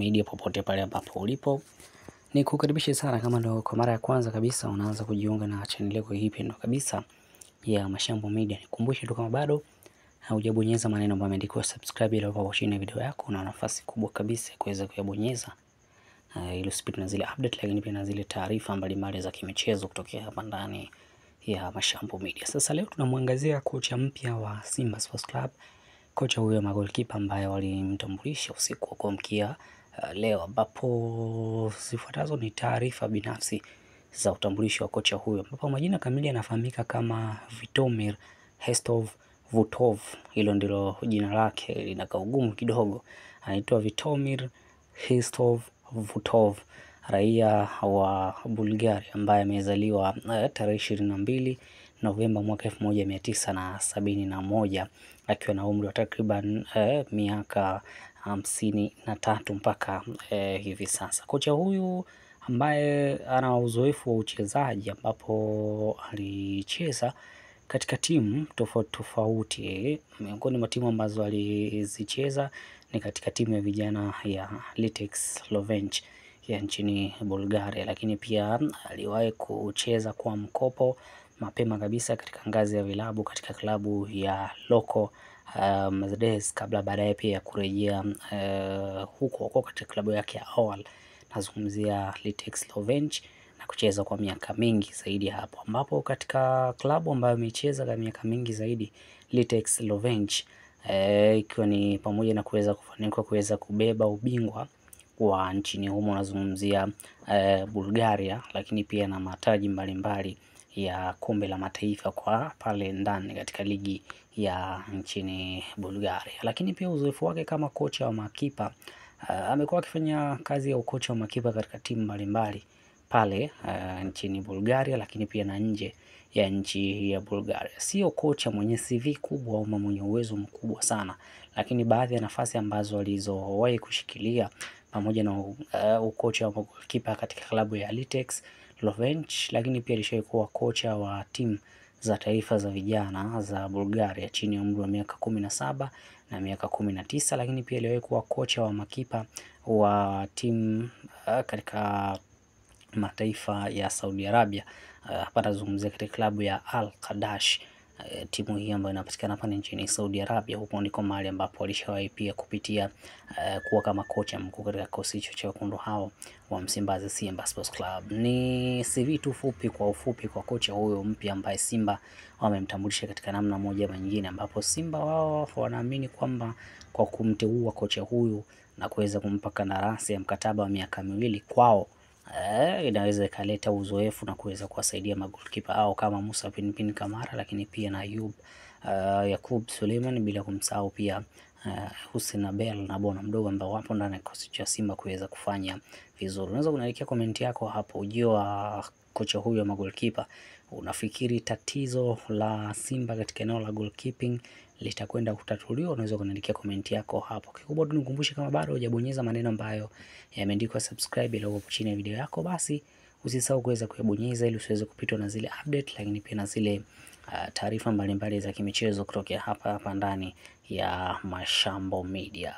Media popote pale ambapo ulipo. Ni kukaribisha sana kama ndo kwa mara ya kwanza kabisa unaanza kujiunga na channel yako hii pendwa kabisa ya Mashambo Media. Nikukumbushe tu kama bado hujabonyeza maneno ambayo yameandikwa subscribe ile hapo chini ya video yako, una nafasi kubwa kabisa ya kuweza kuyabonyeza ili usipitwe na zile update, lakini pia na zile taarifa mbalimbali za kimichezo kutokea hapa ndani ya Mashambo Media. Sasa leo tunamwangazia kocha mpya wa Simba Sports Club. Kocha huyo magolikipa ambaye walimtambulisha usiku wa kuamkia leo, ambapo zifuatazo ni taarifa binafsi za utambulisho wa kocha huyo, ambapo majina kamili yanafahamika kama Vitomir Hestov Vutov. Hilo ndilo jina lake, linakaa ugumu kidogo. Anaitwa Vitomir Hestov Vutov, raia wa Bulgaria ambaye amezaliwa tarehe 22 Novemba mwaka 1971 akiwa na umri wa takriban miaka 53 mpaka hivi sasa. Kocha huyu ambaye ana uzoefu wa uchezaji, ambapo alicheza katika timu tofauti tofauti. Miongoni mwa timu ambazo alizicheza ni katika timu ya vijana ya Litex Slovench ya nchini Bulgaria, lakini pia aliwahi kucheza kwa mkopo mapema kabisa katika ngazi ya vilabu katika klabu ya Loko Mercedes, kabla baadaye pia kurejea huko katika klabu yake ya awali, nazungumzia Litex Slovench, na kucheza kwa miaka mingi zaidi hapo, ambapo katika klabu ambayo amecheza kwa miaka mingi zaidi Litex Slovench ikiwa ni pamoja na kuweza kufanikiwa kuweza kubeba ubingwa wa nchini humo, nazungumzia Bulgaria, lakini pia na mataji mbalimbali ya kombe la mataifa kwa pale ndani katika ligi ya nchini Bulgaria. Lakini pia uzoefu wake kama kocha wa makipa, amekuwa akifanya kazi ya ukocha wa makipa katika timu mbalimbali pale nchini Bulgaria, lakini pia na nje ya nchi ya Bulgaria. Sio kocha mwenye CV kubwa au mwenye uwezo mkubwa sana, lakini baadhi ya nafasi ambazo alizowahi kushikilia pamoja na ukocha wa kipa katika klabu ya Litex Slovench, lakini pia alishawahi kuwa kocha wa timu za taifa za vijana za Bulgaria chini ya umri wa miaka 17 na miaka 19, lakini pia aliwahi kuwa kocha wa makipa wa timu katika mataifa ya Saudi Arabia. Hapa nazungumzia katika klabu ya Al Qadash, timu hii ambayo inapatikana hapa nchini Saudi Arabia. Huko ndiko mahali ambapo alishawahi pia kupitia kuwa kama kocha mkuu katika kikosi hicho cha wekundu hao wa Msimbazi, Simba Sports Club. Ni CV tu fupi kwa ufupi kwa kocha huyo mpya ambaye Simba wamemtambulisha katika namna moja ama nyingine, ambapo Simba wao wanaamini kwamba kwa kumteua kocha huyu na kuweza kumpa kandarasi ya mkataba wa miaka 2 kwao inaweza ikaleta uzoefu na kuweza kuwasaidia magolikipa au kama Musa Pinpin Kamara, lakini pia na Yakub Suleiman, bila kumsahau pia Hussein Abel na Bona Mdogo ambao wapo ndani ya kikosi cha Simba kuweza kufanya vizuri. Unaweza kuniandikia komenti yako hapo, ujio wa kocha huyo wa magolikipa, unafikiri tatizo la Simba katika eneo la goalkeeping litakwenda kutatuliwa? Unaweza kuniandikia komenti yako hapo. Kikubwa tu nikukumbushe, kama bado hujabonyeza maneno ambayo yameandikwa subscribe ile hapo chini ya video yako, basi usisahau kuweza kuyabonyeza ili usiweze kupitwa na zile update, lakini pia na zile taarifa mbalimbali za kimichezo kutoka hapa ndani ya Mashambo Media.